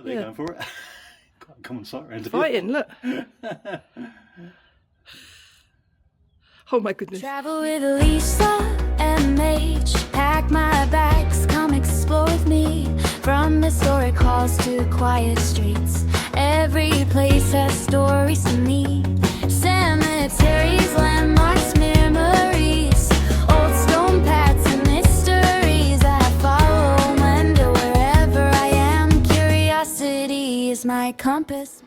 Are they going for it? Come on, siren. Fighting, look. Oh my goodness. Travel with LisaMH, pack my bags, come explore with me. From historic halls to quiet streets, every place has stories to meet. Cemeteries, landmarks, memories, old stone paths and mysteries. I follow, wonder wherever I am. Curiosity is my compass.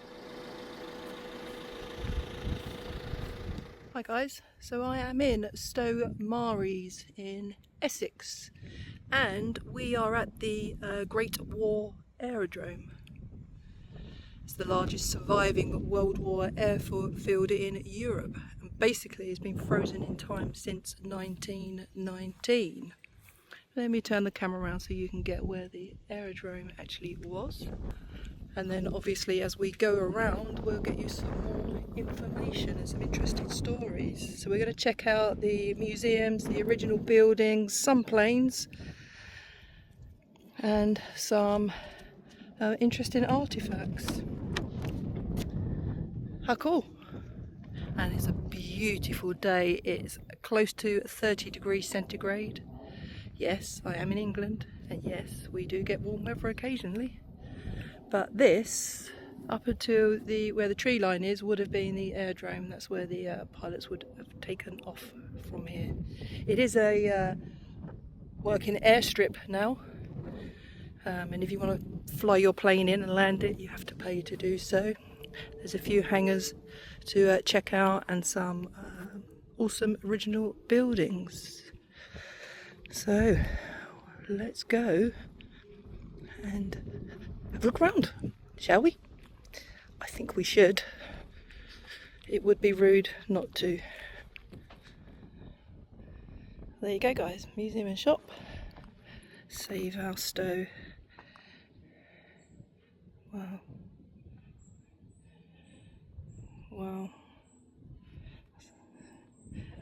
Hi guys, so I am in Stow in Essex, and we are at the Great War Aerodrome. It's the largest surviving World War airfield in Europe, and basically it's been frozen in time since 1919. Let me turn the camera around so you can get where the aerodrome actually was. And then obviously as we go around we'll get you some more information and some interesting stories. So we're going to check out the museums, the original buildings, some planes and some interesting artifacts. How cool! And it's a beautiful day. It's close to 30 degrees centigrade. Yes, I am in England, and yes, we do get warm weather occasionally. But this, up until where the tree line is, would have been the aerodrome. That's where the pilots would have taken off from here. It is a working airstrip now, and if you want to fly your plane in and land it, you have to pay to do so. There's a few hangars to check out and some awesome original buildings. So let's go and have a look around, shall we? I think we should. It would be rude not to. There you go guys, museum and shop. Save our Stow. Wow. Wow.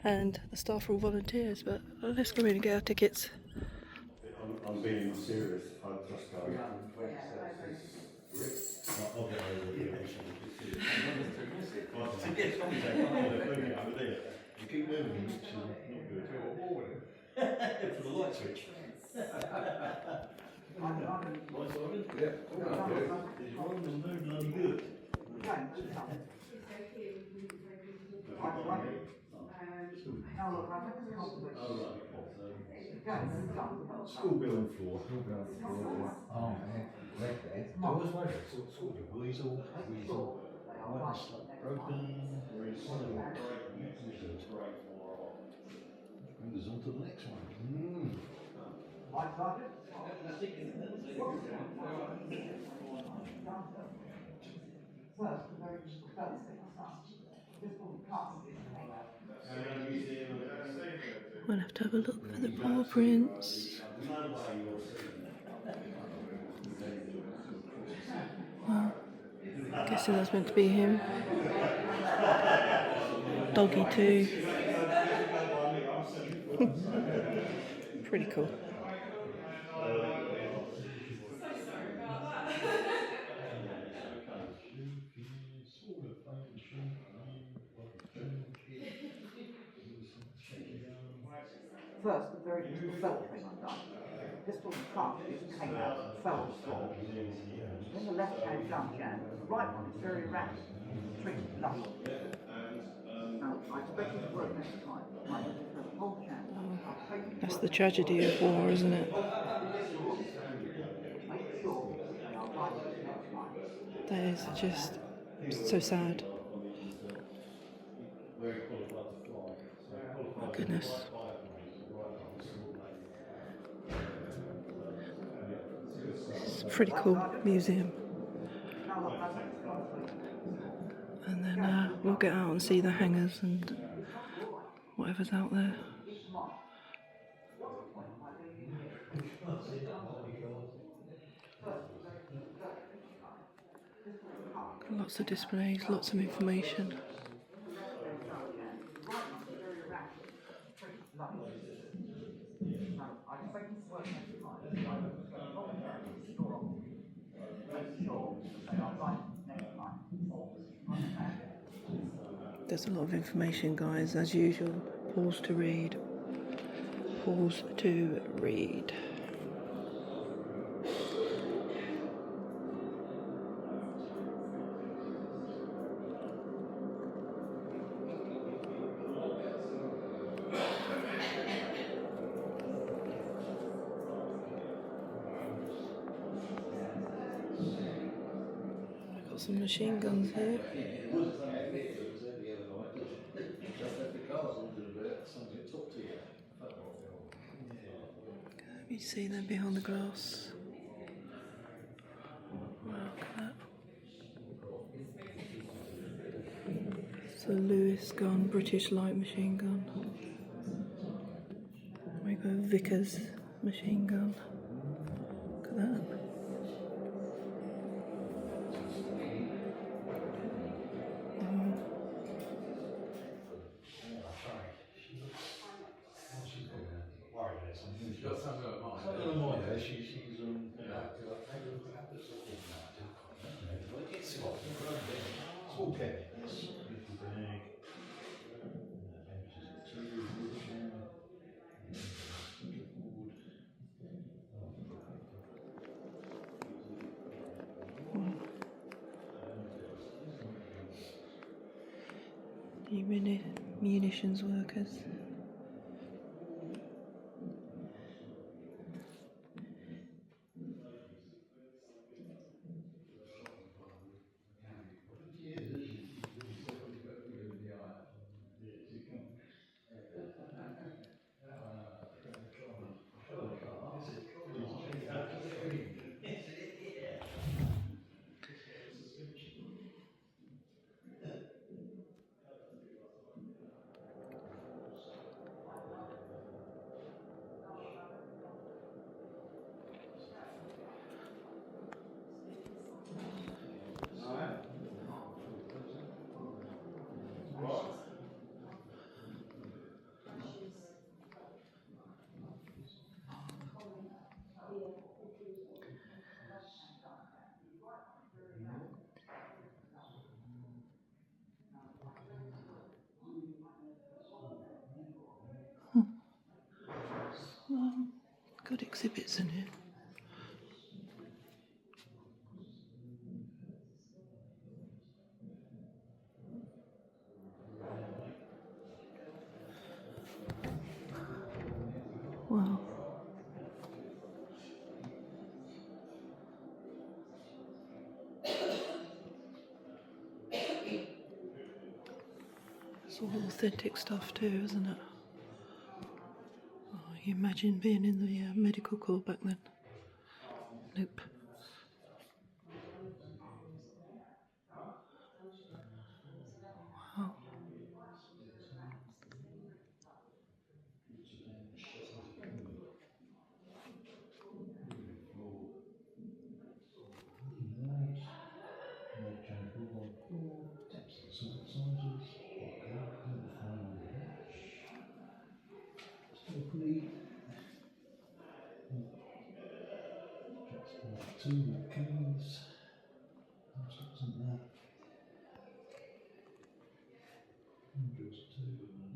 And the staff are all volunteers, but let's go in and get our tickets. I'm being serious. I'm just going. I'll get over the aviation. You keep moving, which is not good. For the light switch. Is Ron no bloody good? School building floor. Oh, man. I always wondered, sort of a weasel, one broken, brings us on to the next one. We'll have to have a look for the paw prints. Well, guessing that's meant to be him. Doggy too. Pretty cool. First, the very little felt thing undone. This was cut, it came out and fell on the floor. Then the left hand jump jam, the right one is very erratic, treated lucky. Now, I expect it to work next time. I will defer the whole jam. That's the tragedy of war, isn't it? Make sure they are right next time. That is just so sad. My goodness. It's a pretty cool museum. And then we'll get out and see the hangars and whatever's out there. Lots of displays, lots of information. There's a lot of information, guys, as usual. Pause to read. Pause to read. We've got some machine guns here. Let me see them behind the glass. Wow, look at that. It's a Lewis gun, British light machine gun. We go Vickers machine gun. Look at that. She's got some of mine. Yeah, she's small cabinets, little bag, Munitions workers. Good exhibits in here. Wow. It's all authentic stuff too, isn't it? Oh, you imagine being in the medical corps back then? Nope. Wow.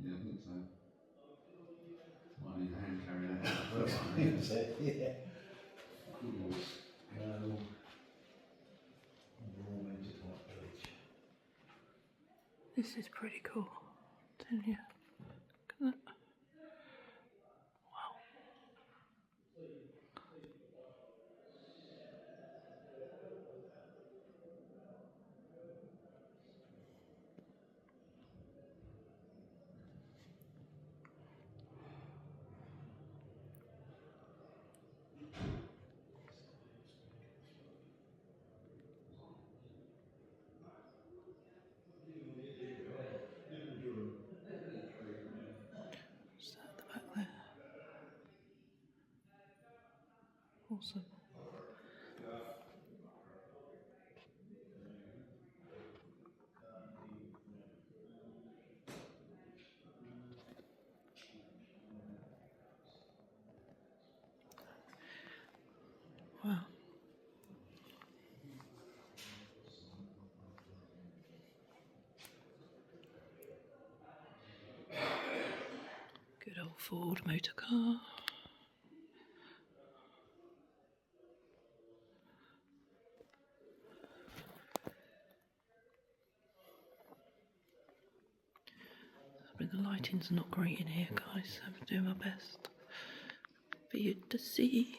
Yeah, I think so. Might need a hand carrying that out first. yeah. No. This is pretty cool. I'm telling you. Look at that. Wow. What's that at the back there? Awesome. Wow. Ford motor car. But the lighting's not great in here, guys. I'm doing my best for you to see.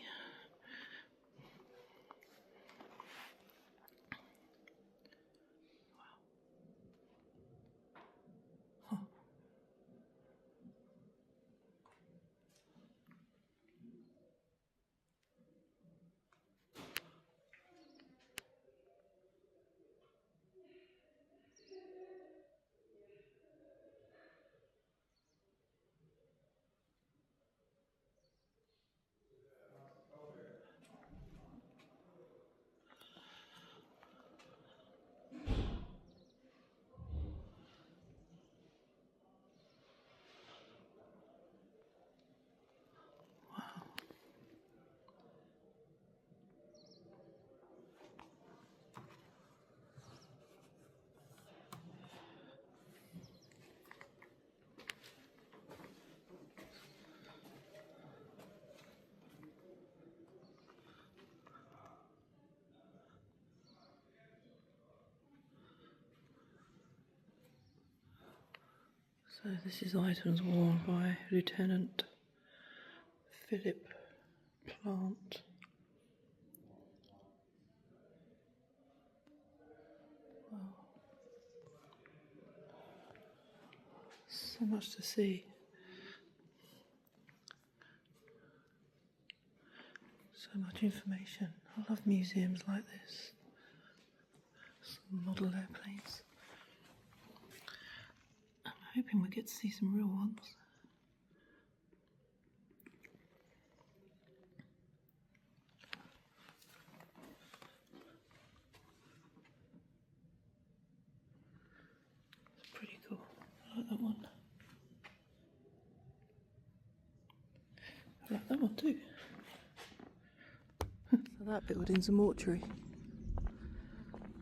So this is items worn by Lieutenant Philip Plant. Wow. So much to see. So much information. I love museums like this. Some model airplanes. I'm hoping we get to see some real ones. It's pretty cool. I like that one. I like that one too. So that building's a mortuary.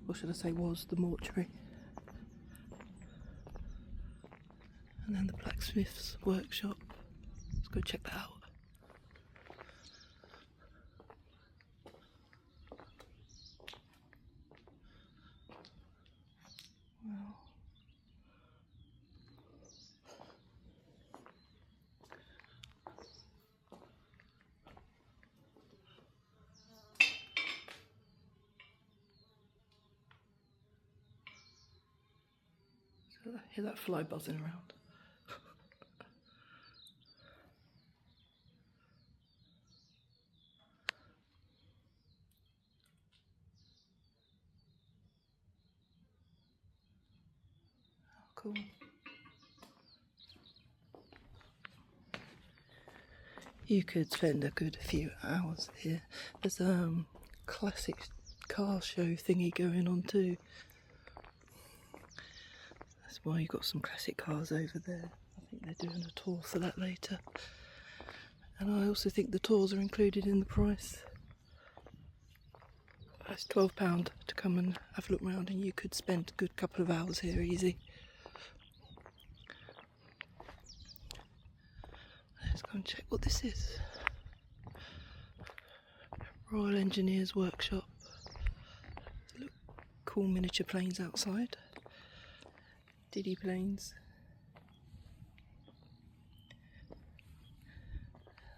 Or should I say was the mortuary. And then the blacksmith's workshop. Let's go check that out. Wow. So I hear that fly buzzing around. Cool. You could spend a good few hours here. There's a classic car show thingy going on too. That's why you've got some classic cars over there. I think they're doing a tour for that later. And I also think the tours are included in the price. It's £12 to come and have a look round, and you could spend a good couple of hours here easy. Let's go and check what this is. Royal Engineers Workshop. Look, cool miniature planes outside. Diddy planes.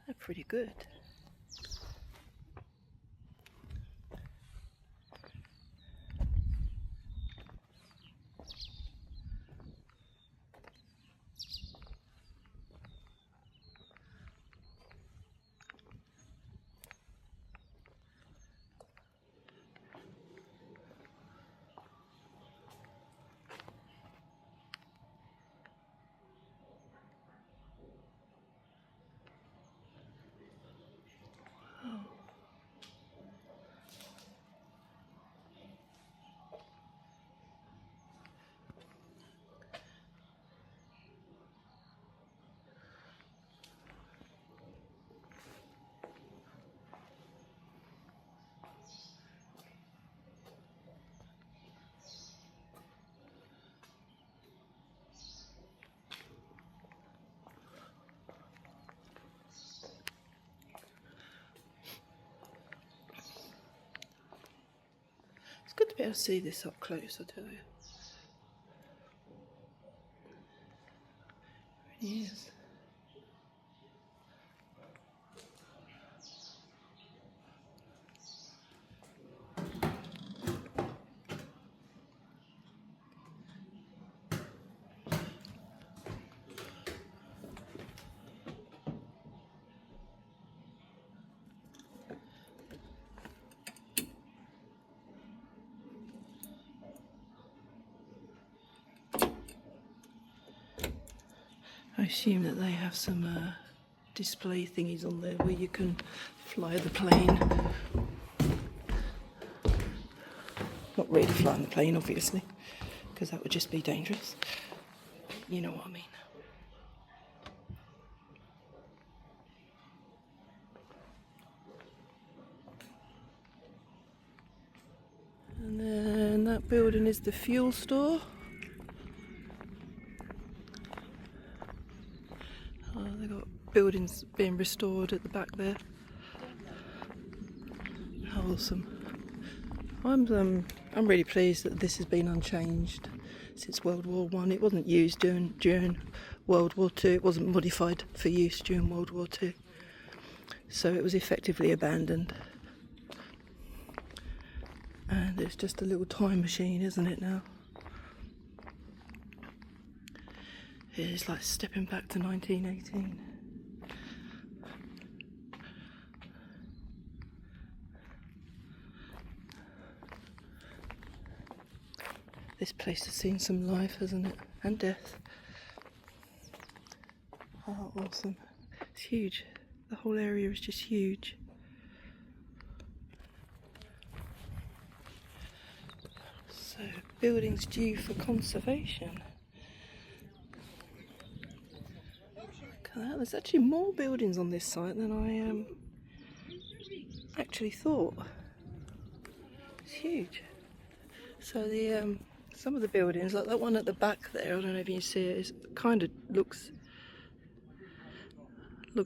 They're pretty good. Better see this up close, I tell you. It really is. I assume that they have some display thingies on there where you can fly the plane. Not really flying the plane, obviously, because that would just be dangerous. You know what I mean. And then that building is the fuel store. They've got buildings being restored at the back there. How awesome. I'm really pleased that this has been unchanged since World War One. It wasn't used during World War Two. It wasn't modified for use during World War Two. So it was effectively abandoned. And it's just a little time machine, isn't it now? It's like stepping back to 1918. This place has seen some life, hasn't it? And death. Oh, awesome. It's huge. The whole area is just huge. So, buildings due for conservation. There's actually more buildings on this site than I actually thought. It's huge. So the some of the buildings, like that one at the back there, I don't know if you can see it, it kind of looks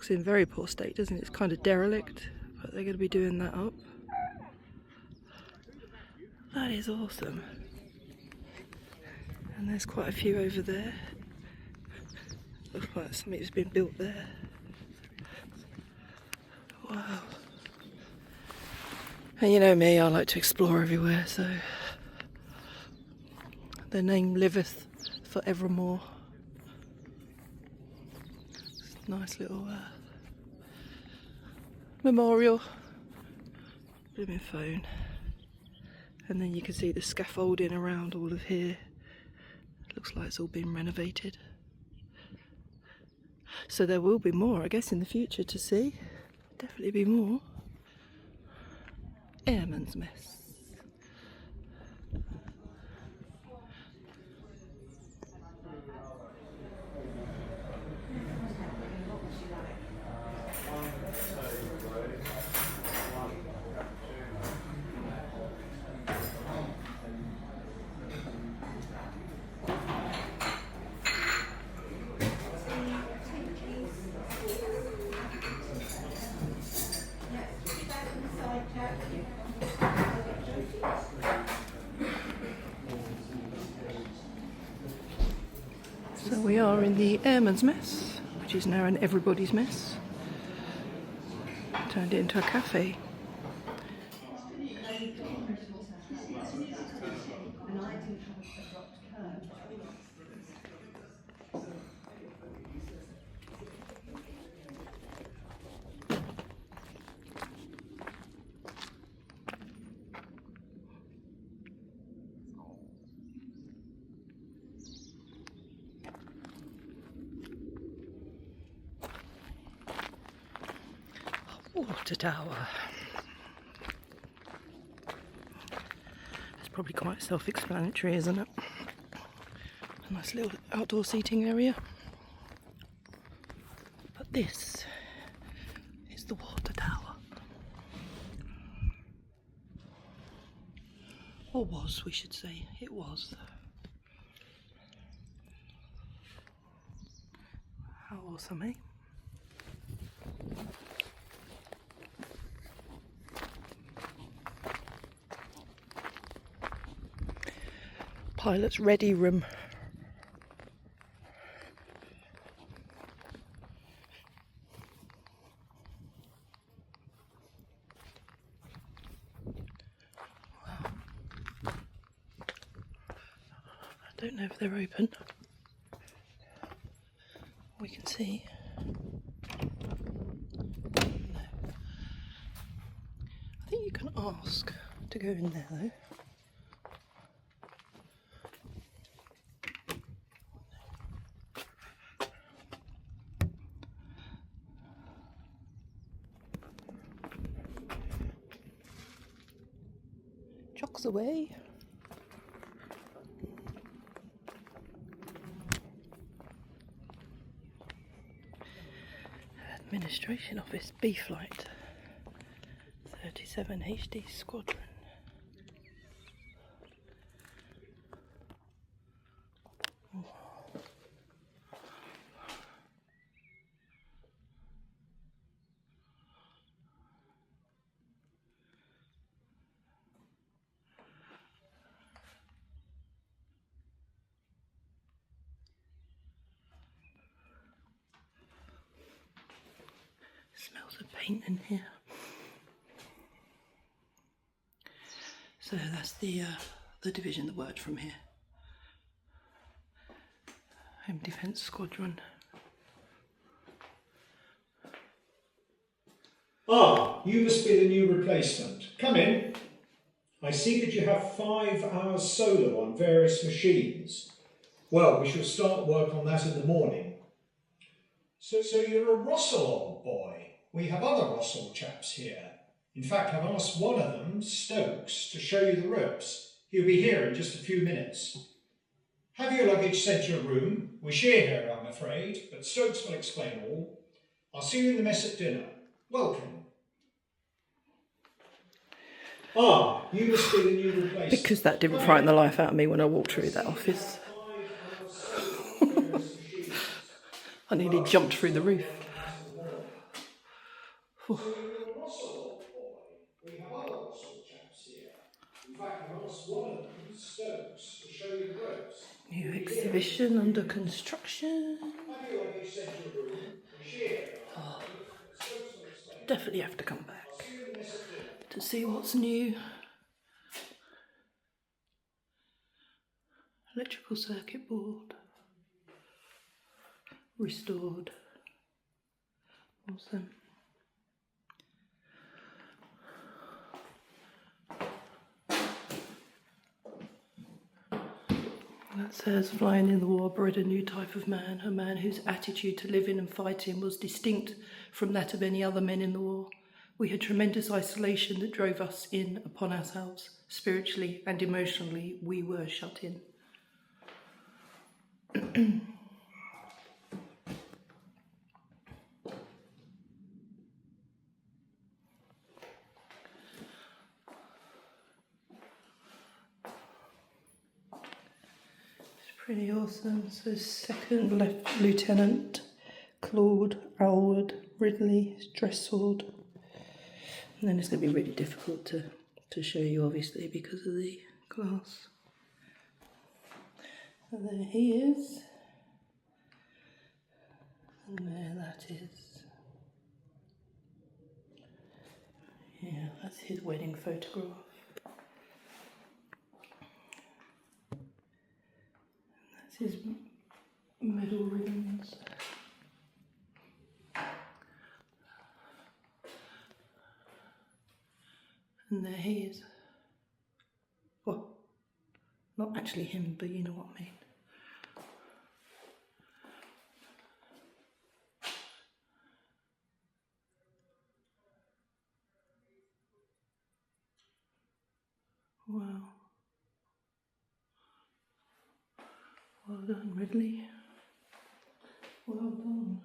in very poor state, doesn't it? It's kind of derelict, but they're going to be doing that up. That is awesome. And there's quite a few over there. Looks like something's been built there. Wow. And you know me, I like to explore everywhere, so the name liveth forevermore. It's a nice little memorial. Blooming phone. And then you can see the scaffolding around all of here. Looks like it's all been renovated. So there will be more, I guess, in the future to see. Definitely be more. Airman's Mess. So we are in the Airman's Mess, which is now an everybody's mess. Turned it into a cafe. Water tower. It's probably quite self-explanatory, isn't it? A nice little outdoor seating area. But this is the water tower. Or was, we should say. It was. How awesome, eh? pilot's ready room. I don't know if they're open. We can see. No. I think you can ask to go in there though. Chocks away. Administration Office, B Flight 37 HD Squadron. Smells of paint in here. So that's the division that worked from here. Home Defence Squadron. Ah, you must be the new replacement. Come in. I see that you have 5 hours solo on various machines. Well, we shall start work on that in the morning. So you're a Russell old boy. We have other Russell chaps here. In fact, I've asked one of them, Stokes, to show you the ropes. He'll be here in just a few minutes. Have your luggage sent to your room. We share here, I'm afraid, but Stokes will explain all. I'll see you in the mess at dinner. Welcome. Ah, you must be the new replacement. Because that didn't frighten the life out of me when I walked through that office. I nearly jumped through the roof. So you're a Russell old boy. We have other Russell chaps here. In fact, I've asked one of them, Stokes, to show you the ropes. New exhibition under construction. Have your luggage sent to your room. We share. Oh, Stokes will explain. definitely have to come back I'll see you in the mess at dinner. to see what's new. Electrical circuit board. Restored. Awesome. That says, flying in the war bred a new type of man, a man whose attitude to living and fighting was distinct from that of any other men in the war. We had tremendous isolation that drove us in upon ourselves. Spiritually and emotionally, we were shut in. Pretty awesome. So second Lieutenant Claude Alward Ridley, dress sword. And then it's going to be really difficult to show you, obviously, because of the glass. And there he is. And there that is. Yeah, that's his wedding photograph. His medal ribbons. And there he is. Well, not actually him, but you know what I mean. Wow. Well done, Ridley. Well done.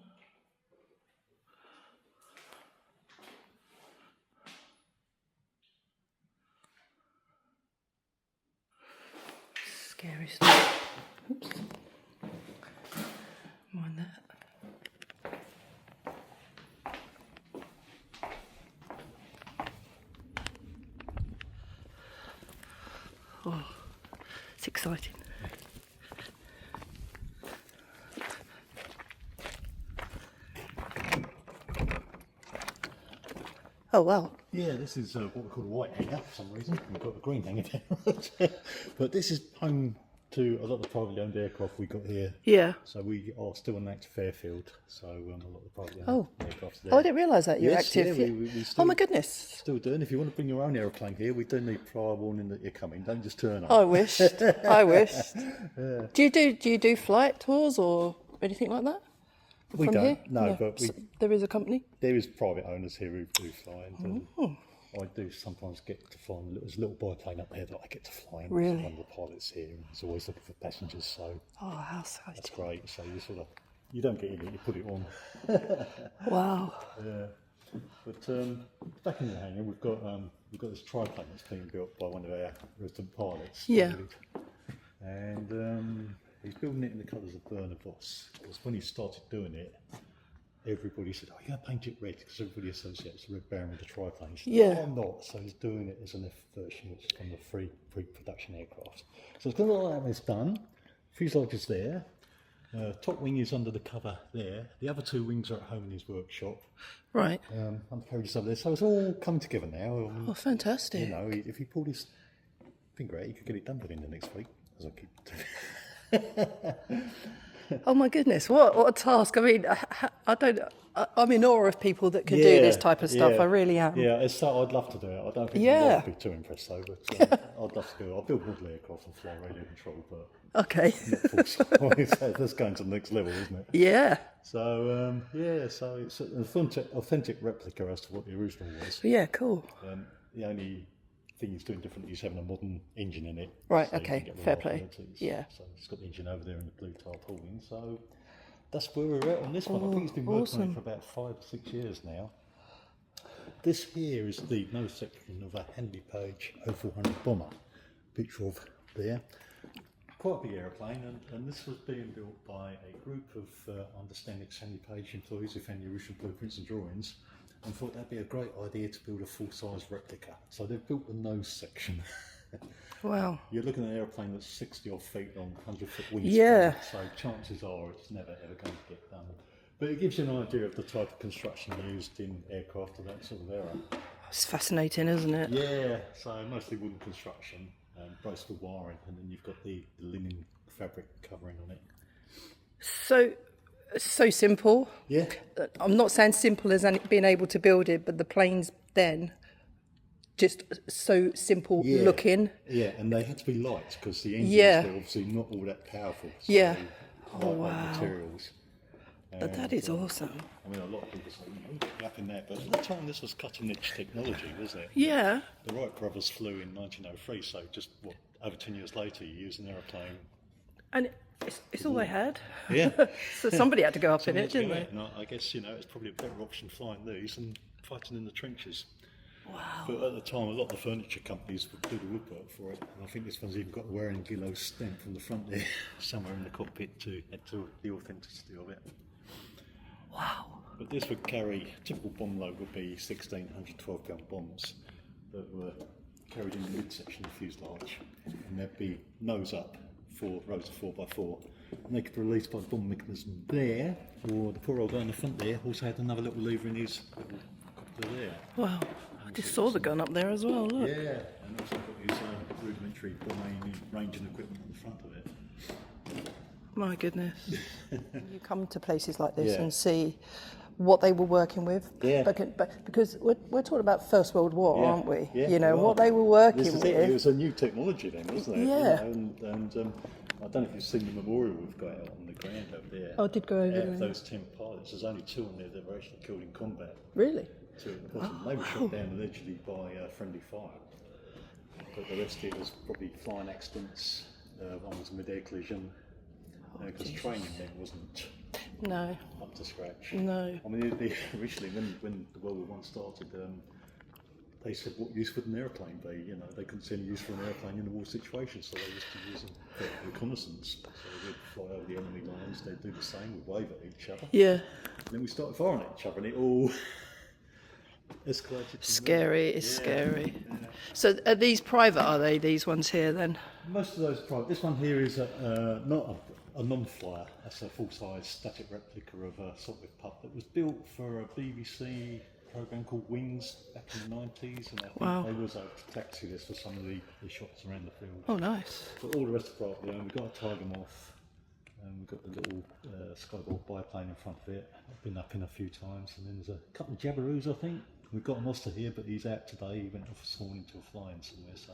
Scary stuff. Oops. Mind that. Oh, it's exciting. Oh wow. Yeah, this is what we call a white hanger for some reason. We've got a green hanger down. But this is home to a lot of the privately owned aircraft we got here. Yeah. So we are still an active airfield. So a lot of the privately Oh. owned aircraft there. Oh, I didn't realise that you're Yes, active. yeah, we still, Oh my goodness. Still doing. If you want to bring your own aeroplane here, we do need prior warning that you're coming. Don't just turn up. I wished. I wished. Yeah. Do you do flight tours or anything like that? We From don't. here? No, but there is a company. there is private owners here who fly. And, I do sometimes get to fly. There's a little biplane up there that I get to fly in. Really? One of the pilots here, and he's always looking for passengers. So Oh, how exciting! that's great. So you don't get in it, you put it on. Wow. Yeah. But back in the hangar, we've got this triplane that's being built by one of our resident pilots. Yeah. David. And he's building it in the colours of Werner Voss. Because when he started doing it, everybody said, "Oh, you're going to paint it red," because everybody associates the Red Baron with the triplane. He said, Yeah. "No, I'm not." So he's doing it as an F version, which is from the pre-production aircraft. So it's got all that is done. Fuselage is there. Top wing is under the cover there. The other two wings are at home in his workshop. Right. Undercarriage is over there. So it's all coming together now. Oh, fantastic. You know, if he pulled his finger out, he could get it done within the next week, as I keep doing. Oh my goodness, what a task! I mean, I'm in awe of people that can do this type of stuff. I really am. Yeah, I'd love to do it. I don't think Yeah. I'd be too impressed though, but I'd love to do it. I'll build model aircraft and fly radio control, but Okay. not full size. That's going to the next level, isn't it? Yeah. So so it's an authentic replica as to what the original was. Yeah. Cool. The only thing he's doing differently is having a modern engine in it. Right, so you okay, can get fair reliabilities. play. Yeah. So it's got the engine over there in the blue tarpaulin. So that's where we're at on this one. I think he's been working on it for about 5 or 6 years now. This here is the nose section of a Handley Page 0400 bomber. Picture of there. Quite a big aeroplane, and this was being built by a group of understanding Handley Page employees who found the original blueprints and drawings and thought that'd be a great idea to build a full-size replica. So they've built the nose section. Wow. You're looking at an aeroplane that's 60 odd feet long, 100-foot wingspan. Yeah. So chances are it's never ever going to get done. But it gives you an idea of the type of construction used in aircraft of that sort of era. It's fascinating, isn't it? Yeah. So mostly wooden construction, braced with wiring, and then you've got the linen fabric covering on it. So simple. Yeah. I'm not saying simple as being able to build it, but the planes then just so simple looking. Yeah, and they had to be light because the engines were obviously not all that powerful. So Yeah. lightweight materials. But that is awesome. I mean, a lot of people say, "Oh, you're up in that," but at the time this was cutting-edge technology, wasn't it? Yeah. The Wright brothers flew in 1903, so just over 10 years later, you use an aeroplane. And it's all they had. Yeah. So somebody had to go up in it, didn't they? And I guess it's probably a better option flying these than fighting in the trenches. Wow. But at the time, a lot of the furniture companies would do the woodwork for it, and I think this one's even got the Waring Gillow stamp from the front there, somewhere in the cockpit to add to the authenticity of it. Wow. But this would carry, typical bomb load would be 16 112-pound bombs that were carried in the midsection of the fuselage, and they'd be nose up, 4 rows of 4x4, and they could be released by the bomb mechanism there, or the poor old guy in the front there also had another little lever in his little copter there. Wow. I just saw the gun up there as well, look. Yeah, and also got his rudimentary bomb ranging equipment on the front of it. My goodness. You come to places like this Yeah. and see what they were working with. Yeah. But because we're talking about First World War, aren't we? Yeah, What they were working this is with. It was a new technology then, wasn't it? Yeah. And I don't know if you've seen the memorial we've got out on the ground over there. Oh, I did go over Out there. of those 10 pilots, there's only 2 on there that were actually killed in combat. Really? 2 at the bottom. They were shot down allegedly by friendly fire. But the rest of it was probably flying accidents. One was a mid-air collision. Because training then wasn't No. up to scratch. No. I mean, originally when the World War I started, they said, what use would an aeroplane be? They couldn't see any use for an aeroplane in a war situation, so they used to use them for reconnaissance. So they'd fly over the enemy lines, they'd do the same, we'd wave at each other. Yeah. And then we started firing at each other, and it all escalated. Scary, it's scary. So are these private, are they, these ones here then? Most of those private. This one here is not a non-flyer. That's a full-size static replica of a Sopwith pup that was built for a BBC program called Wings back in the 90s, and I think Wow. they was able to taxi this for some of the shots around the field. Oh, nice. But all the rest of the craft, we've got a Tiger Moth, we've got the little Skybolt biplane in front of it. I've been up in a few times, and then there's a couple of Jabberoos, I think. We've got a Monster here, but he's out today. He went off this morning to a flying somewhere, so...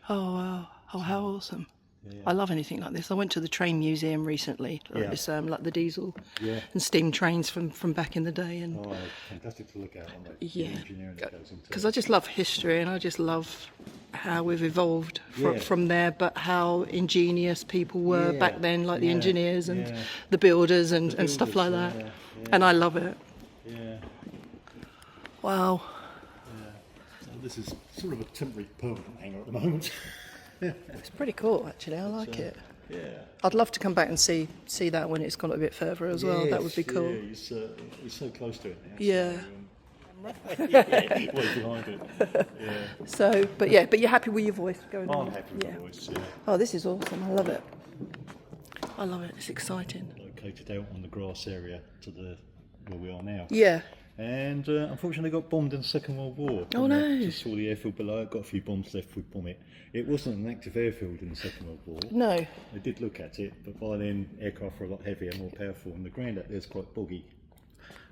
Oh, wow. Oh, how awesome. Yeah. I love anything like this. I went to the train museum recently, like, Yeah. this, like the diesel Yeah. and steam trains from back in the day. And Oh, fantastic to look at, aren't they? yeah, The engineering that goes into because it. I just love history and I just love how we've evolved Yeah. from there, but how ingenious people were Yeah. back then, like the Yeah. engineers and Yeah. the builders and stuff like builders, that. yeah. And I love it. Yeah. Wow. So this is sort of a temporary permanent hangar at the moment. It's pretty cool, actually. I like it. Yeah. I'd love to come back and see that when it's gone a bit further as well. That would be cool. Yeah, he's so close to it now. Yeah. Way behind it. Yeah. So, but you're happy with your voice going on? I'm happy with Yeah. the voice, yeah. Oh, this is awesome. I love it. I love it. It's exciting. Located out on the grass area to the where we are now. Yeah. And unfortunately got bombed in the Second World War. Oh, And I no. just saw the airfield below it, got a few bombs left, we bomb it. It wasn't an active airfield in the Second World War. No. They did look at it, but by then aircraft were a lot heavier, more powerful, and the ground out there's quite boggy.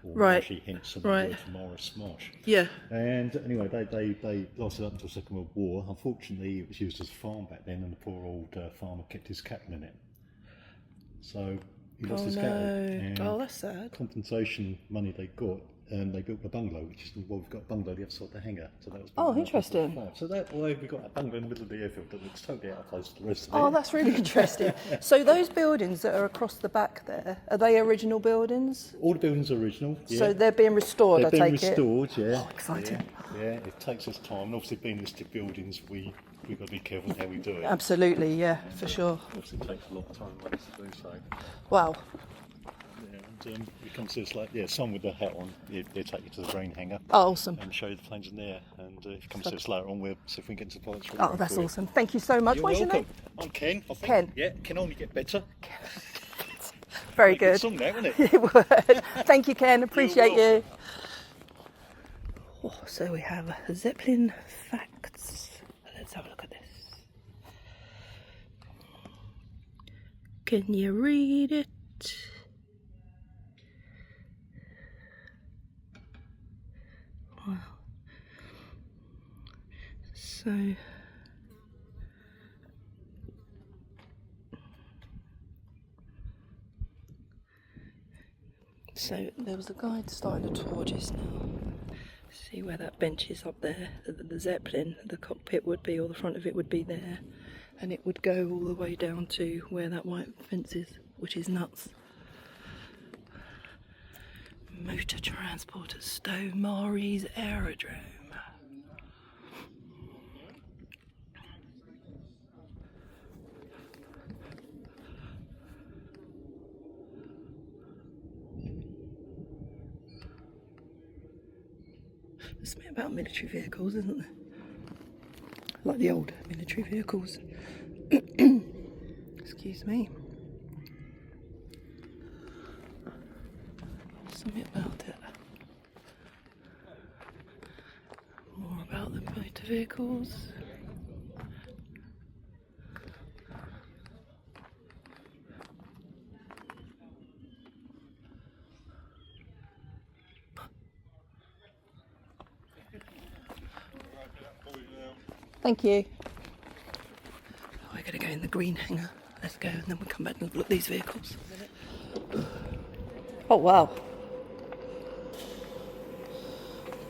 Or Right. Marshy, hence the Right. word for Morris Marsh. Yeah. And anyway, they lasted up until the Second World War. Unfortunately, it was used as a farm back then, and the poor old farmer kept his cattle in it. So he lost his cattle. And Oh, that's sad. compensation money they got, they built a bungalow, which is, well, we've got a bungalow the other side of the hangar. So that was Oh, built on interesting. the farm. So that way we've got a bungalow in the middle of the airfield that looks totally out of place to the rest of Oh, it. that's really interesting. So those buildings that are across the back there, are they original buildings? All the buildings are original. Yeah. So they're being restored, They've I been take it? restored, yeah. Oh, exciting. Yeah, it takes us time. And obviously, being listed buildings, we've got to be careful how we do it. Absolutely, yeah, for sure. Obviously, it takes a lot of time and money to do so. Wow. Yeah, and you come to this, like, someone with the hat on, they'll take you to the grain hangar Oh, awesome. and show you the planes in there. And if you come to this later on, we'll see if we can get some pilots. Oh, that's awesome. Thank you so much. You're What's welcome. your name? I'm Ken. I think. Ken. Yeah, can only get better. Very Good good. song now, isn't it? It would. Thank you, Ken. Appreciate You're you. Oh, so we have Zeppelin facts. Let's have a look at this. Can you read it? Wow. So there was a guide starting a tour just now. See where that bench is up there, the Zeppelin, the cockpit would be, or the front of it would be there, and it would go all the way down to where that white fence is, which is nuts. Motor transport at Stow Marie's Aerodrome. There's something about military vehicles, isn't there? Like the old military vehicles. Excuse me. Something about it. More about the motor vehicles. Thank you. We're going to go in the green hangar. Let's go, and then we'll come back and look at these vehicles. Oh, wow.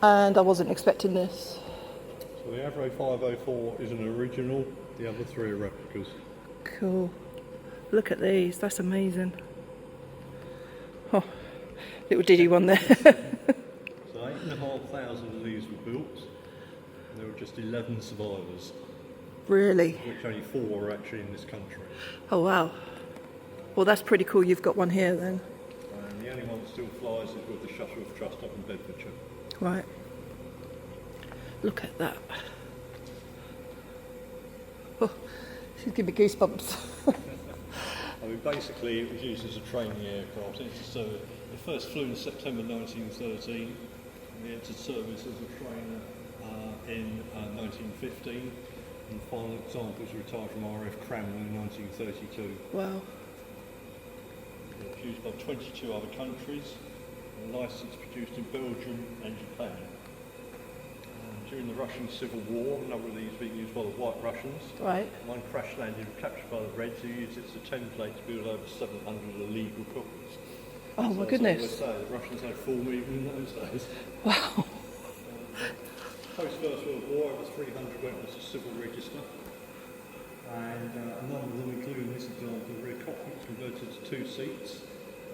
And I wasn't expecting this. So the Avro 504 is an original, the other three are replicas. Cool. Look at these, that's amazing. Oh, little diddy one there. So 8,500 of these were built. There were just 11 survivors, Really? which only 4 are actually in this country. Oh, wow. Well, that's pretty cool. You've got one here then. And the only one that still flies is with the Shuttleworth Trust up in Bedfordshire. Right. Look at that. Oh, she's giving me goosebumps. I mean, basically it was used as a training aircraft. It first flew in September 1913. and he entered service as a trainer in 1915. And the final example was retired from RF Cranwell in 1932. Wow. It was used by 22 other countries, and licensed produced in Belgium and Japan. During the Russian Civil War, a number of these being used by the White Russians. Right. One crash landed and captured by the Reds, who used it as a template to build over 700 illegal copies. Oh my goodness. So the Russians had 4 million in those days. Wow. Post First World War, over 300 went on the civil register. And a number of them, including this example, rear cockpits converted to 2 seats.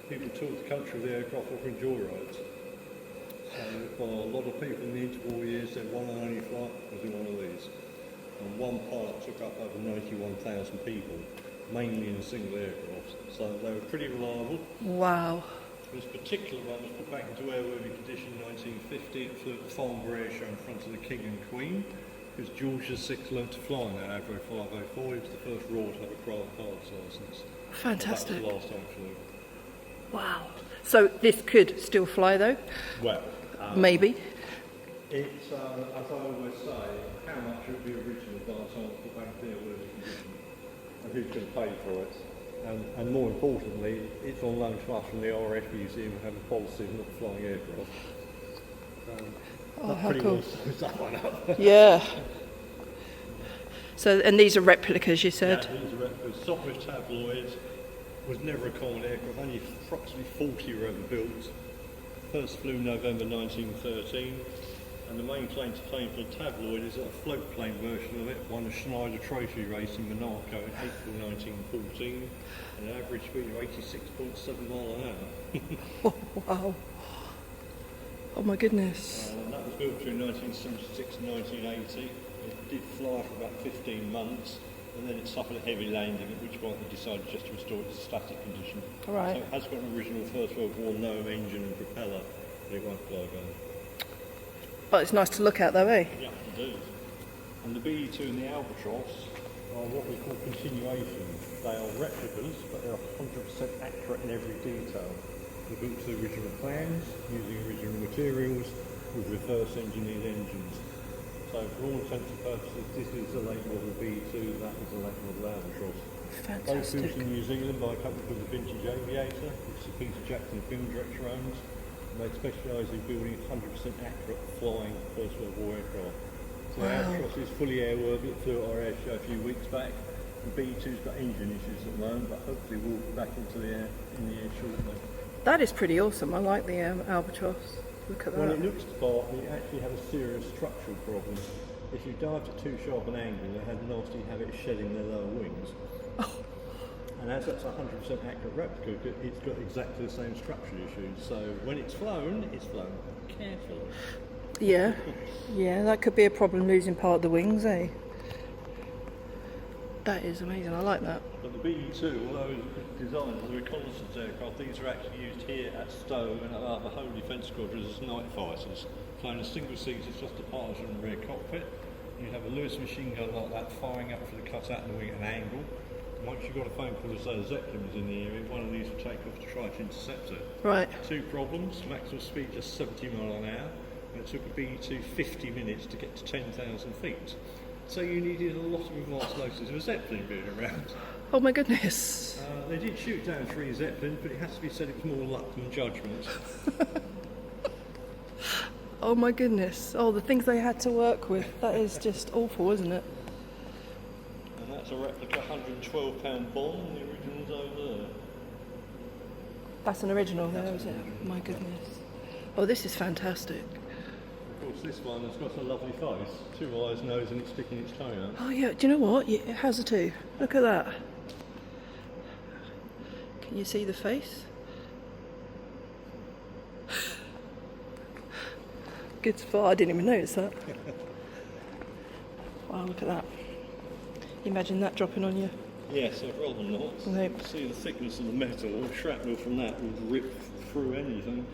People toured the country of the aircraft offering joyrides. So for a lot of people in the interwar years, their one and only flight was in one of these. And one pilot took up over 91,000 people, mainly in a single aircraft. So they were pretty reliable. Wow. This particular one was put back into airworthy condition in 1950. It flew at the Farnborough Air Show in front of the King and Queen, because George VI learned to fly in that Avro 504. He was the first royal to have a pilot's licence. Fantastic. That was the last time it flew. Wow. So this could still fly though? Well, maybe. it's, as I always say, how much of the original by the time it's put back into airworthy condition, and who's going to pay for it. And more importantly, it's on loan to us from the RF Museum who have a policy of not flying aircraft. Oh, That how pretty cool. well sums that one up. Yeah. So, and these are replicas, you said? Yeah, these are replicas. Sopwith tabloid was never a common aircraft. Only approximately 40 were ever built. First flew November 1913. And the main claim to fame for the tabloid is that a float plane version of it won a Schneider trophy race in Monaco in April 1914, and an average speed of 86.7 miles an hour. Oh, wow. Oh my goodness. And that was built between 1976 and 1980. It did fly for about 15 months, and then it suffered a heavy landing, at which point they decided just to restore it to static condition. All right. So it has got an original First World War gnome engine and propeller, but it won't fly again. But it's nice to look at though, eh? Yeah, indeed. And the BE2 and the Albatross are what we call continuations. They are replicas, but they're 100% accurate in every detail. They're built to the original plans, using original materials, with reverse engineered engines. So for all intents and purposes, this is a late model BE2, that is a late model Albatross. Both Fantastic. built in New Zealand by a company called the Vintage Aviator, which Sir Peter Jackson, the film director, owns. They specialise in building 100% accurate flying First World War aircraft. So the Albatross is fully airworthy. It flew at our air show a few weeks back. The B2's got engine issues at the moment, but hopefully we'll be back into the air shortly. That is pretty awesome. I like the Albatross. Look at Well, that. it looks the part, but it actually had a serious structural problem. If you dived at too sharp an angle, they had a nasty habit of shedding their lower wings. And as that's a 100% accurate replica, it's got exactly the same structural issues. So when it's flown carefully. Yeah. Yeah, that could be a problem, losing part of the wings, eh? That is amazing. I like that. But the BE2, although it was designed as a reconnaissance aircraft, these are actually used here at Stow and at other home defence squadrons as night fighters. Flying a single seat, it's just a pilot in the rear cockpit. You have a Lewis machine gun like that firing up for the cutout and the wing at an angle. Once you got a phone call to say the Zeppelin was in the area, one of these would take off to try to intercept it. Right. 2 problems: maximum speed just 70 miles an hour, and it took a BE2 50 minutes to get to 10,000 feet. So you needed a lot of advance notice of a Zeppelin being around. Oh my goodness. They did shoot down 3 Zeppelins, but it has to be said it was more luck than judgment. Oh my goodness. Oh, the things they had to work with. That is just awful, isn't it? And that's a replica £112 bomb, and the original's over there. That's an original there, is it? My goodness. Oh, this is fantastic. Of course, this one has got a lovely face. 2 eyes, nose, and it's sticking its tongue out. Oh yeah, do you know what? Yeah, it has a 2. Look at that. Can you see the face? Good spot. I didn't even notice that. Wow, look at that. Imagine that dropping on you. Yes, I'd rather not. Nope. You can see the thickness of the metal. The shrapnel from that would rip through anything.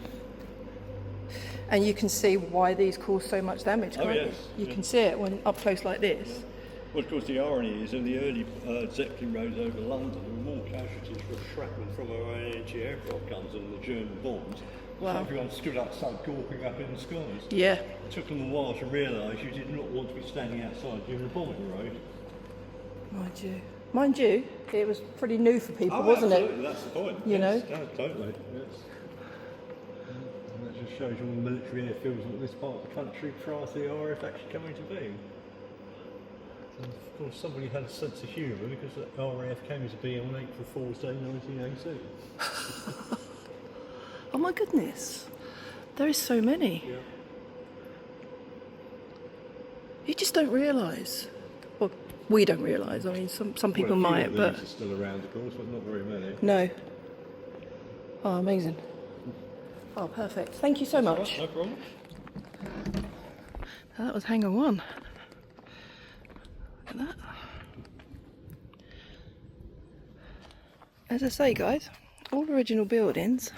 And you can see why these cause so much damage, can't yes. you? You can see it when up close like this. Well, of course, the irony is in the early Zeppelin roads over London, there were more casualties from shrapnel from our own anti-aircraft guns than the German bombs. Wow. So everyone stood outside gawping up in the skies. Yeah. It took them a while to realise you did not want to be standing outside during a bombing raid. Mind you, it was pretty new for people, wasn't absolutely. it? That's the point. You know? No, totally. Yes. And that just shows you all the military airfields in this part of the country prior to the RAF actually coming to being. And of course, somebody had a sense of humour because the RAF came into being on April Fool's Day 1982. Oh my goodness, there is so many. Yeah. You just don't realise. Well, we don't realise. I mean, some people Well, a few might, of but these are still around, of course, but not very many. no. Oh, amazing. Oh, perfect. Thank you so much. No problem. That was Hangar 1. Look at that. As I say, guys, all original buildings,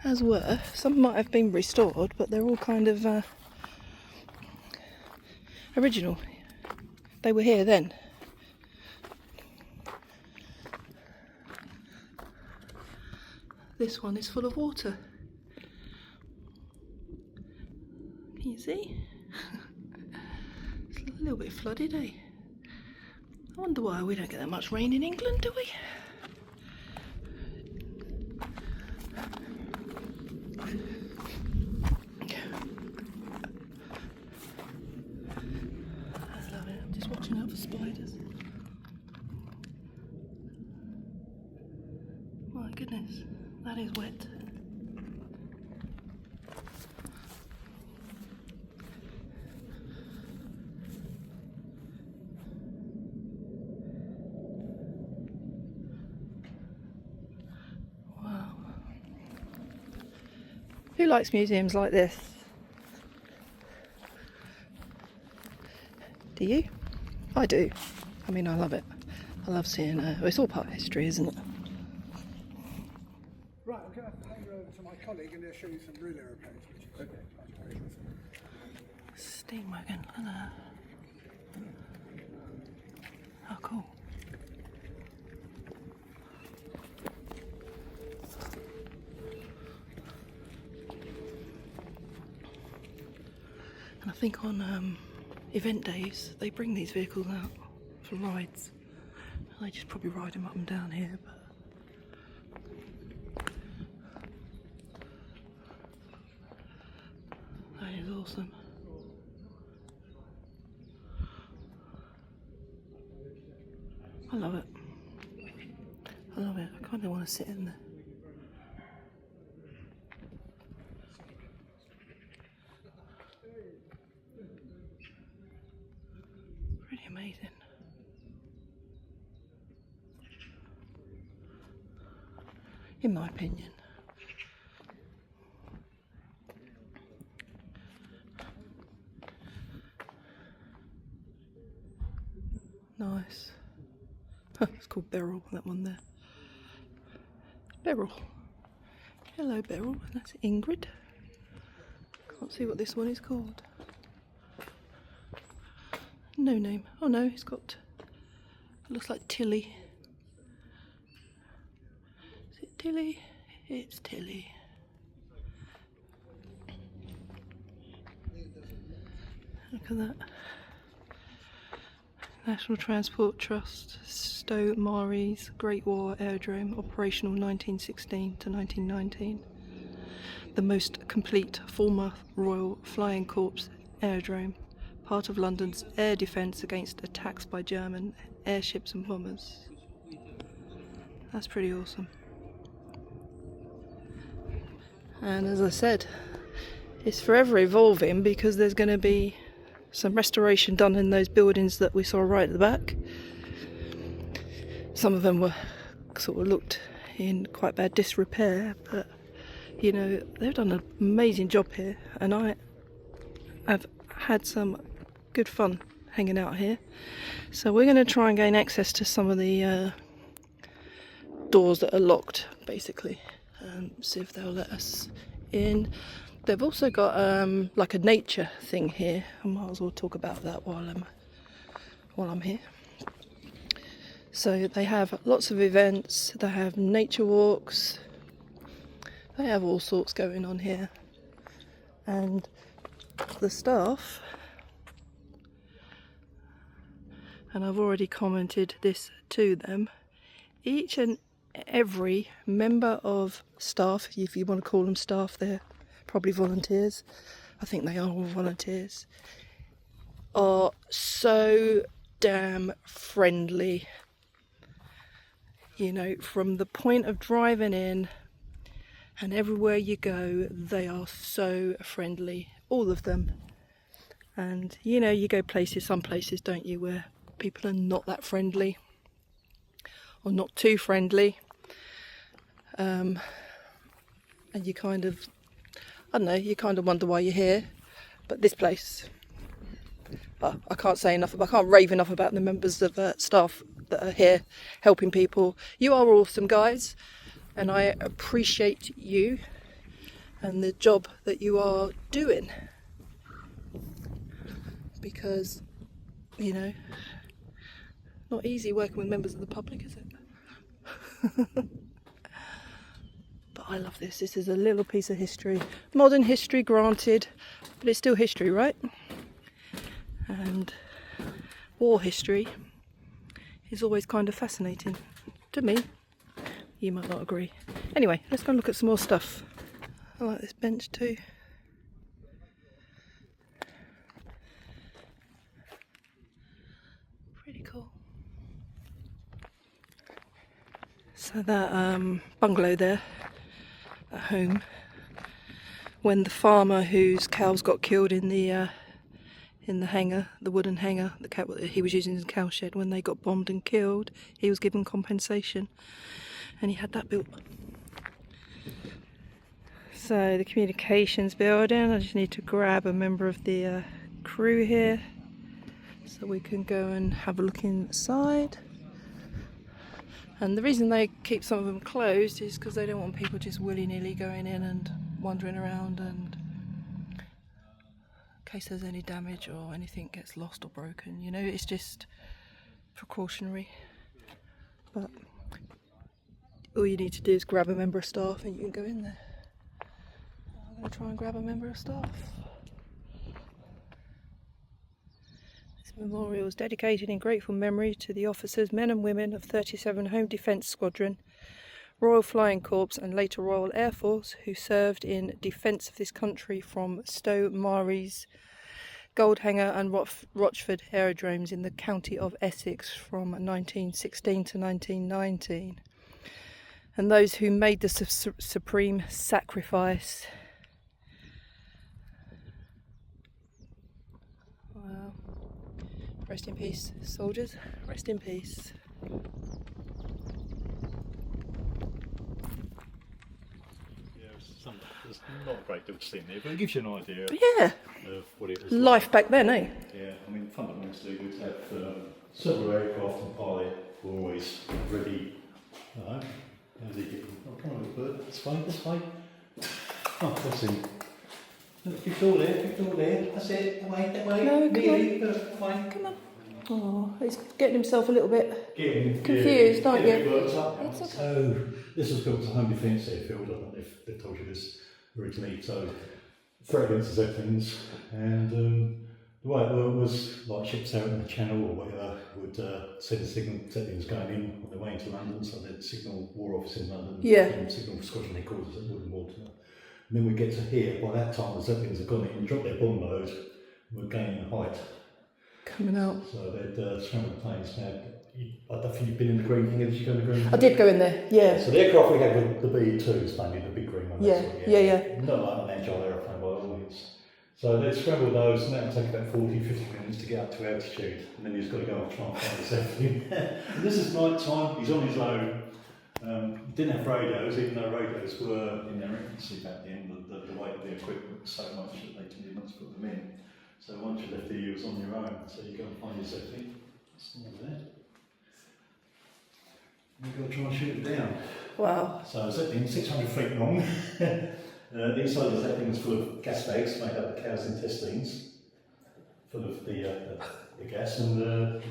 as were. Some might have been restored, but they're all kind of original. They were here then. This one is full of water. Can you see? It's a little bit flooded, eh? I wonder why we don't get that much rain in England, do we? I love it. I'm just watching out for spiders. My goodness, that is wet. Who likes museums like this? Do you? I do. I mean, I love it. I love seeing it's all part of history, isn't it? Right, I'm going to hand you over to my colleague and he'll show you some relay repairs, which is okay. Very interesting. Steam wagon, look at that. How cool. And I think on event days they bring these vehicles out for rides. They just probably ride them up and down here, but that is awesome. I love it. I love it. I kind of want to sit in there. Pretty amazing. In my opinion. Nice. It's called Beryl, that one there. Beryl. Hello, Beryl. That's Ingrid. Can't see what this one is called. No name. Oh no, it's got. It looks like Tilly. Is it Tilly? It's Tilly. Look at that. National Transport Trust, Stow Armoury's Great War Aerodrome, operational 1916 to 1919. The most complete former Royal Flying Corps aerodrome, part of London's air defence against attacks by German airships and bombers. That's pretty awesome. And as I said, it's forever evolving because there's going to be some restoration done in those buildings that we saw right at the back. Some of them were sort of looked in quite bad disrepair, but you know, they've done an amazing job here, and I have had some good fun hanging out here. So we're going to try and gain access to some of the doors that are locked, basically, and see if they'll let us in. They've also got like a nature thing here. I might as well talk about that while I'm here. So they have lots of events, they have nature walks, they have all sorts going on here. And the staff, and I've already commented this to them, each and every member of staff, if you want to call them staff, they're probably volunteers, I think they are all volunteers, are so damn friendly. You know, from the point of driving in and everywhere you go, they are so friendly, all of them. And you know, you go places, some places, don't you, where people are not that friendly or not too friendly, and you kind of, I don't know, you kind of wonder why you're here. But this place, well, I can't say enough, I can't rave enough about the members of staff that are here helping people. You are awesome, guys, and I appreciate you and the job that you are doing, because, you know, not easy working with members of the public, is it? But I love this. This is a little piece of history. Modern history, granted, but it's still history, right? And war history is always kind of fascinating to me. You might not agree. Anyway, let's go and look at some more stuff. I like this bench too. Pretty cool. So that bungalow there, that home, when the farmer whose cows got killed in the hangar, the wooden hangar, the cow he was using as a cow shed, when they got bombed and killed, he was given compensation, and he had that built. So the communications building, I just need to grab a member of the crew here so we can go and have a look inside. And the reason they keep some of them closed is because they don't want people just willy-nilly going in and wandering around, and in case there's any damage or anything gets lost or broken, you know, it's just precautionary. But all you need to do is grab a member of staff and you can go in there. I'm going to try and grab a member of staff. This memorial is dedicated in grateful memory to the officers, men and women of 37 Home Defence Squadron, Royal Flying Corps and later Royal Air Force who served in defence of this country from Stow, Marys, Goldhanger and Rochford aerodromes in the county of Essex from 1916 to 1919. And those who made the supreme sacrifice. Wow. Rest in peace, soldiers. Rest in peace. There's not a great deal to see in there, but it gives you an idea of what it was Life like back then, eh? Yeah, I mean, fundamentally, we'd have several aircraft and pilot were always ready. How's he getting? Oh, come on, little bird. This way. Oh, that's him. Look, keep all there. That's it. That way. No, Nearly. Come on. Oh, he's getting himself a little bit confused, aren't you? It's okay. So, this was built as a home defence airfield. I don't know if they told you this originally. So, threat against the Zeppelins, and the way it worked was like ships out in the channel or whatever would send a signal, Zeppelins going in on their way into London, so they'd signal War Office in London, and signal for Squadron headquarters at Wood and Water. And then we get to here, by that time the Zeppelins had gone in and dropped their bomb load and were gaining height. Coming out. So they'd scrambled planes. Now, I don't think you've been in the green hangar. Did you go in the green hangar? I did go in there, yeah. So the aircraft we had with the B-2s, mainly the big green one. Yeah. Not like an agile aeroplane by all means. So they'd scramble those, and that would take about 40-50 minutes to get up to altitude, and then you've got to go and try and find the Zeppelin. And this is night time. He's on his own. Didn't have radios, even though radios were in their infancy back then. The weight of the equipment was so much that they tended not to put them in. So once you left there, you was on your own. So you go and find your Zeppelin. It's not there. You've got to try and shoot it down. Wow. So Zeppelin, 600 feet long. The inside of the Zeppelin was full of gas bags made up of cows' intestines, full of the gas, and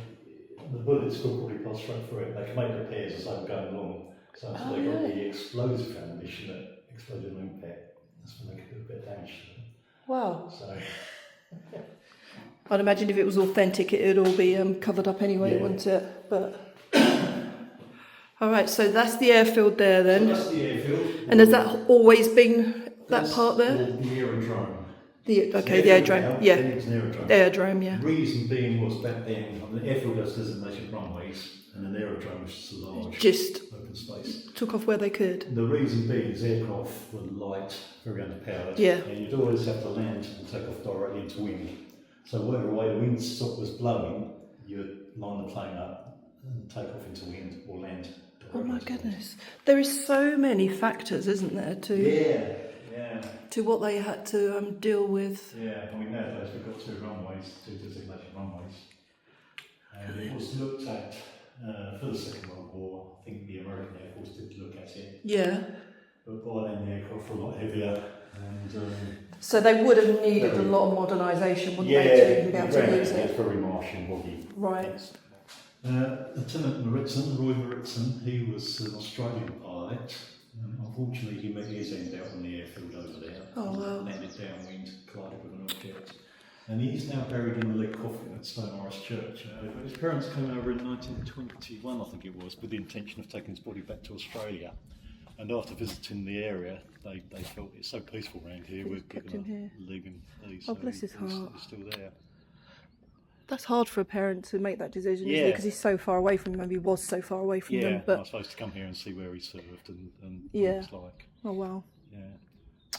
the bullets will probably pass straight through it. They can make repairs as they were going along. So until they got the explosive ammunition that exploded on impact, that's when they could do a bit of damage to them. Wow. So I'd imagine if it was authentic, it'd all be covered up anyway, wouldn't it? But all right, so that's the airfield there then. that's the airfield. And has that always been that part there? The aerodrome. The aerodrome. Yeah. Then it was an aerodrome. Aerodrome, yeah. The reason being was back then, the airfield has designated runways, and an aerodrome was just a large open space. Took off where they could. The reason being is aircraft were light, very underpowered, and you'd always have to land and take off directly into wind. So whatever way the wind was blowing, you'd line the plane up and take off into wind or land directly. Oh my goodness. There is so many factors, isn't there, to what they had to deal with. Yeah, I mean nowadays we've got two designated runways. And it was looked at for the Second World War. I think the American Air Force did look at it. Yeah. But by then the aircraft were a lot heavier. And, so they would have needed a lot of modernisation, wouldn't they, to even be able to use it? Very marsh and boggy. Right. Lieutenant Maritson, Roy Maritson, he was an Australian pilot. Unfortunately, he met his end out on the airfield over there. Oh, wow. Landed downwind, collided with an object. And he's now buried in the League coffin at Stow Church. His parents came over in 1921, I think it was, with the intention of taking his body back to Australia. And after visiting the area, they felt it's so peaceful around here, we're going to leave him be. Oh, bless his heart. He's still there. That's hard for a parent to make that decision, isn't it? Because he's so far away from them. Maybe he was so far away from them. But I was supposed to come here and see where he served and what it's like. Oh, wow. Yeah.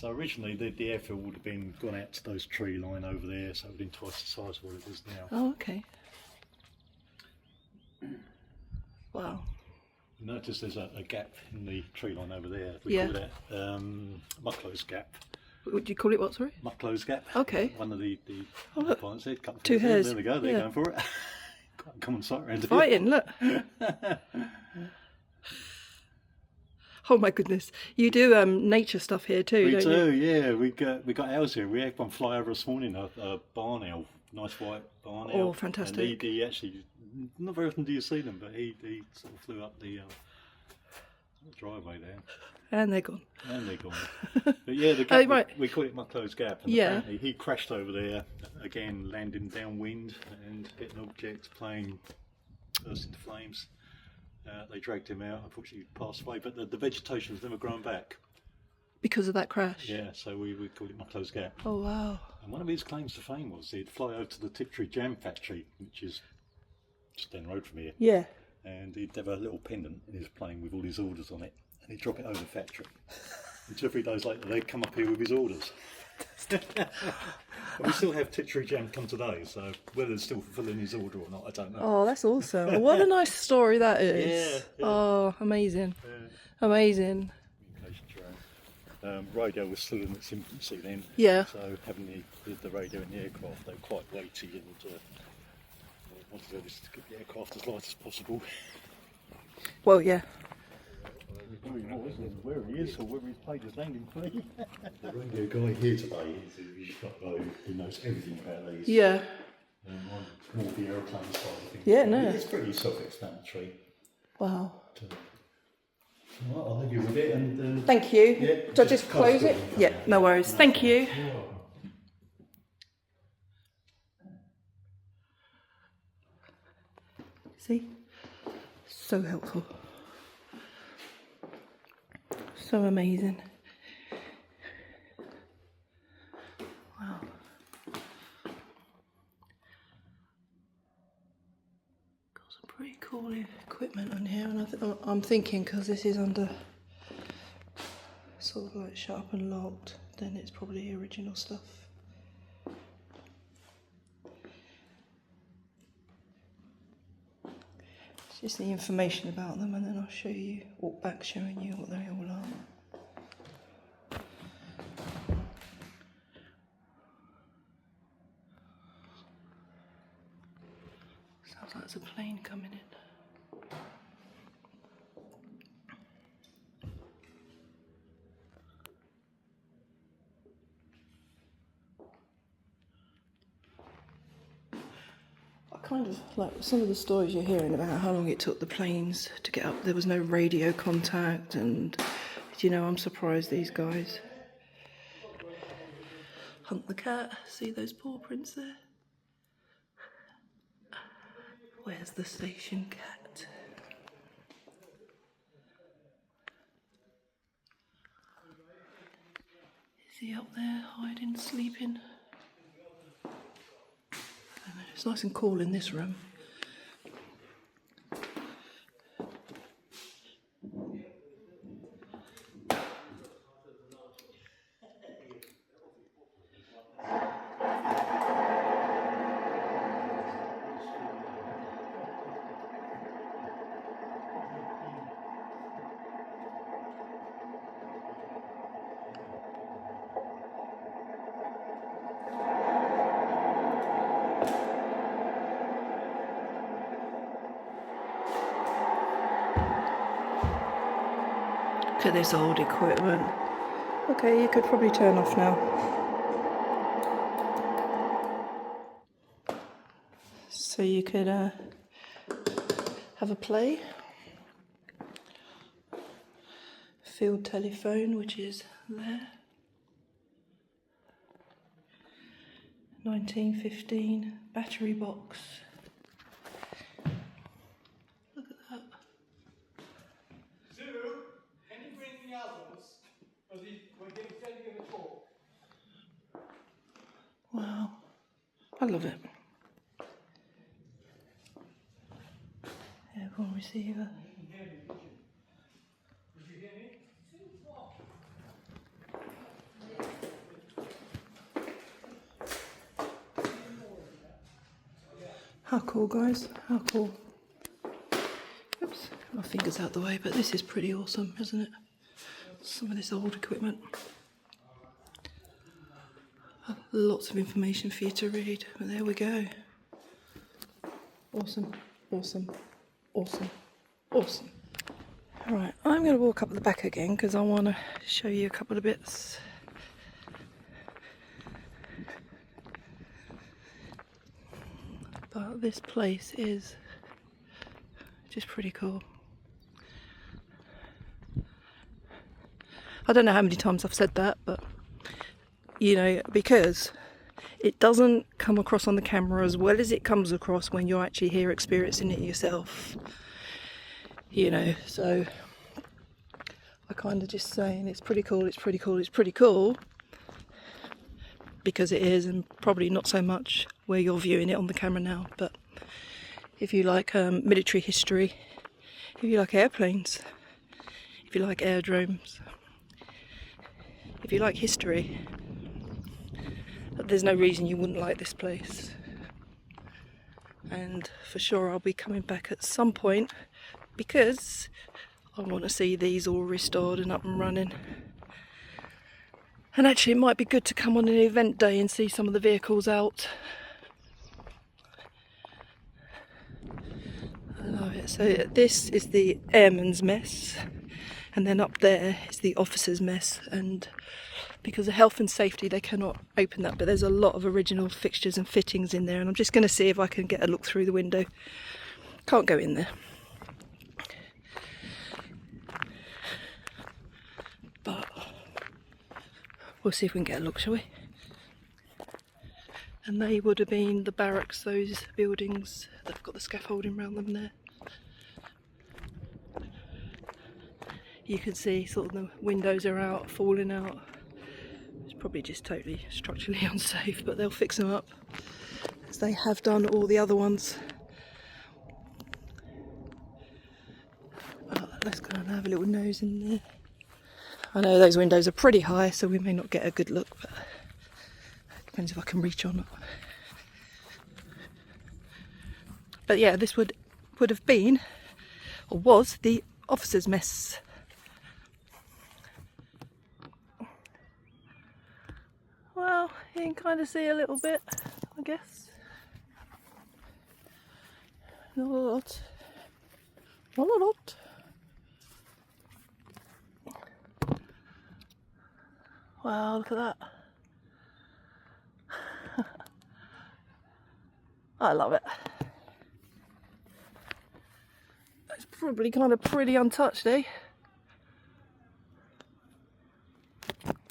So originally the airfield would have been gone out to those tree line over there, so it would have been twice the size of what it is now. Oh, okay. Wow. You notice there's a gap in the tree line over there. We call that Mucklow's Gap. Would you call it what, sorry? Mucklow's Gap. Okay. One of the points there. Two hairs. There we go, they're going for it. Come on, sight around fighting, look. Oh my goodness. You do nature stuff here too, don't you? We do, yeah. We got owls here. We had one fly over this morning, a barn owl, nice white barn owl. Oh, fantastic. And he actually, not very often do you see them, but he sort of flew up the driveway there. And they're gone. But yeah, the gap, we call it Mucklow's Gap. And apparently he crashed over there, again landing downwind and hit an object, plane burst into flames. They dragged him out, unfortunately he passed away, but the vegetation's never grown back. Because of that crash? Yeah, so we called it Mucklow's Gap. Oh, wow. And one of his claims to fame was he'd fly over to the Tiptree Jam Factory, which is just down the road from here. Yeah. And he'd have a little pendant in his plane with all his orders on it. And he'd drop it over the factory. And 2 or 3 days later, they'd come up here with his orders. And we still have Tiptree Jam come today, so whether they're still fulfilling his order or not, I don't know. Oh, that's awesome. What a nice story that is. Yeah. Oh, amazing. Yeah. Amazing. Radio was still in its infancy then. Yeah. So having the radio in the aircraft, they were quite weighty and wanted to just keep the aircraft as light as possible. Well, yeah. Where he is or whether he's paid his landing fee. The radio guy here today he knows everything about these. Yeah. More the aeroplane side of things. Yeah, no. It's pretty self-explanatory. Wow. Well, I'll leave you with it and... Thank you. Yeah, do I just close it? Yeah, no worries. Thank you. See? So helpful. So amazing. Wow. Got some pretty cool equipment on here, and I'm thinking because this is under sort of like shut up and locked, then it's probably original stuff. It's just the information about them, and then I'll show you, walk back showing you what they all are. Sounds like there's a plane coming in. I kind of like some of the stories you're hearing about how long it took the planes to get up. There was no radio contact, and you know, I'm surprised these guys. Hunt the cat. See those paw prints there? Where's the station cat? Is he up there hiding, sleeping? It's nice and cool in this room. Look at this old equipment. Okay, you could probably turn off now. So you could have a play. Field telephone, which is there. 1915 battery box. Look at that. Can you bring the others? We're getting ready to talk. Wow, I love it. Airborne receiver. How cool, guys, how cool. Oops, my finger's out the way, but this is pretty awesome, isn't it? Some of this old equipment. Lots of information for you to read, but there we go. Awesome, awesome, awesome, awesome. Alright, I'm going to walk up the back again because I want to show you a couple of bits. But this place is just pretty cool. I don't know how many times I've said that, but you know, because it doesn't come across on the camera as well as it comes across when you're actually here experiencing it yourself. You know, so I kind of just saying it's pretty cool, it's pretty cool, it's pretty cool. Because it is, and probably not so much where you're viewing it on the camera now. But if you like military history, if you like airplanes, if you like aerodromes, if you like history, there's no reason you wouldn't like this place. And for sure I'll be coming back at some point because I want to see these all restored and up and running. And actually it might be good to come on an event day and see some of the vehicles out. I love it. So this is the airman's mess, and then up there is the officer's mess, and because of health and safety they cannot open that, but there's a lot of original fixtures and fittings in there, and I'm just going to see if I can get a look through the window. Can't go in there. But we'll see if we can get a look, shall we? And they would have been the barracks, those buildings that have got the scaffolding around them there. You can see sort of the windows are out, falling out. It's probably just totally structurally unsafe, but they'll fix them up as they have done all the other ones. Let's go and have a little nose in there. I know those windows are pretty high, so we may not get a good look, but it depends if I can reach or not. But yeah, this would have been, or was, the officer's mess. Well, you can kind of see a little bit, I guess. Not a lot. Not a lot. Wow, look at that. I love it. probably kind of pretty untouched, eh?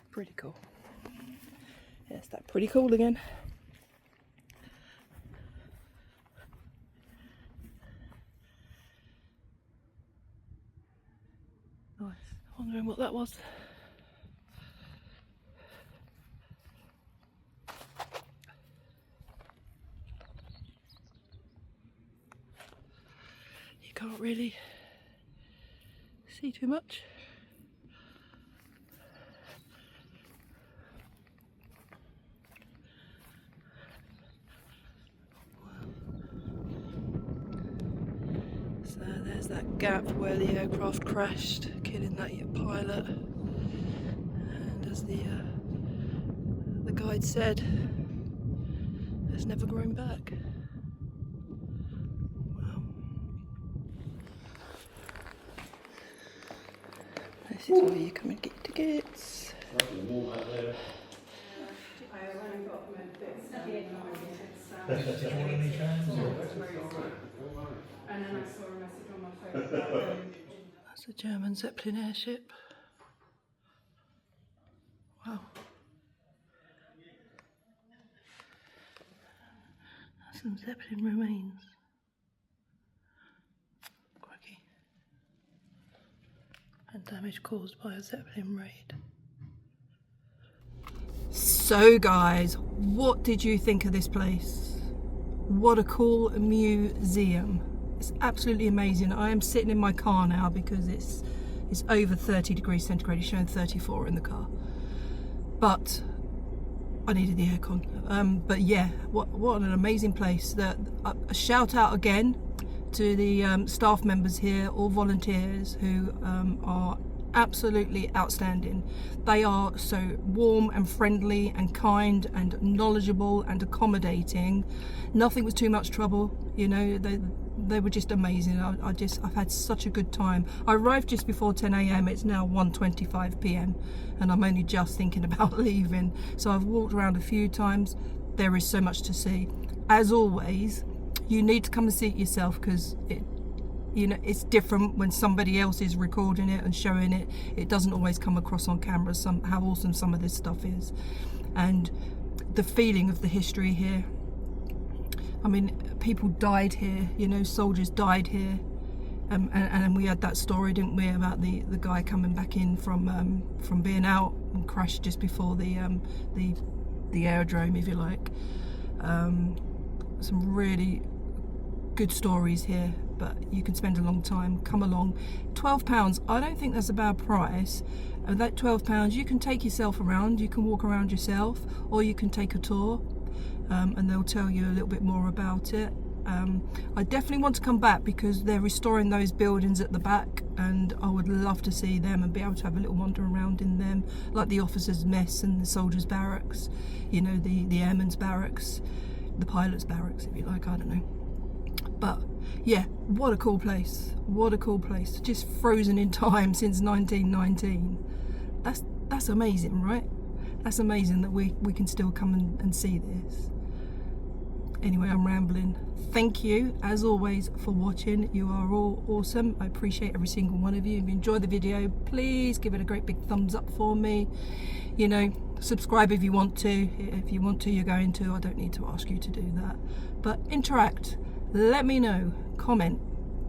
Pretty cool. Yes, that pretty cool again. Nice. Wondering what that was. You can't really see too much. So there's that gap where the aircraft crashed, killing that pilot. And as the guide said, it's never grown back. Wow. This is where you come and get your tickets. And then I saw a message on my phone. That's a German Zeppelin airship. Wow. That's some Zeppelin remains. Crikey. And damage caused by a Zeppelin raid. So guys, what did you think of this place? What a cool museum. It's absolutely amazing. I am sitting in my car now because it's over 30 degrees centigrade. It's showing 34 in the car. But I needed the aircon. But yeah, what an amazing place. A shout out again to the staff members here, all volunteers who are absolutely outstanding. They are so warm and friendly and kind and knowledgeable and accommodating. Nothing was too much trouble, you know. They were just amazing. I've had such a good time. I arrived just before 10 AM. It's now 1:25 PM and I'm only just thinking about leaving. So I've walked around a few times. There is so much to see. As always, you need to come and see it yourself because it's different when somebody else is recording it and showing it. It doesn't always come across on camera how awesome some of this stuff is. And the feeling of the history here. I mean, people died here, you know, soldiers died here. And we had that story, didn't we, about the guy coming back in from being out and crashed just before the aerodrome, if you like. Some really good stories here, but you can spend a long time. Come along. £12, I don't think that's a bad price. And that £12, you can take yourself around, you can walk around yourself, or you can take a tour, and they'll tell you a little bit more about it. I definitely want to come back because they're restoring those buildings at the back, and I would love to see them and be able to have a little wander around in them, like the officers' mess and the soldiers' barracks, you know, the airmen's barracks, the pilot's barracks, if you like, I don't know. But yeah, what a cool place. What a cool place. Just frozen in time since 1919. That's amazing, right? That's amazing that we can still come and see this. Anyway, I'm rambling. Thank you, as always, for watching. You are all awesome. I appreciate every single one of you. If you enjoyed the video, please give it a great big thumbs up for me. You know, subscribe if you want to. If you want to, you're going to. I don't need to ask you to do that. But interact. Let me know. Comment.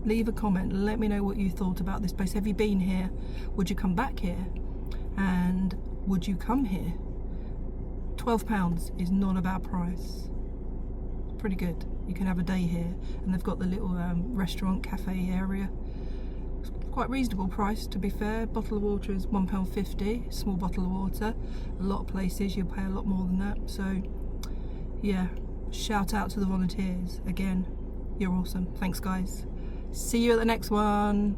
Leave a comment. Let me know what you thought about this place. Have you been here? Would you come back here? And would you come here? £12 is not a bad price. Pretty good. You can have a day here, and they've got the little restaurant cafe area. It's quite reasonable price, to be fair. Bottle of water is £1.50, small bottle of water. A lot of places you'll pay a lot more than that. So yeah, shout out to the volunteers again. You're awesome. Thanks guys. See you at the next one.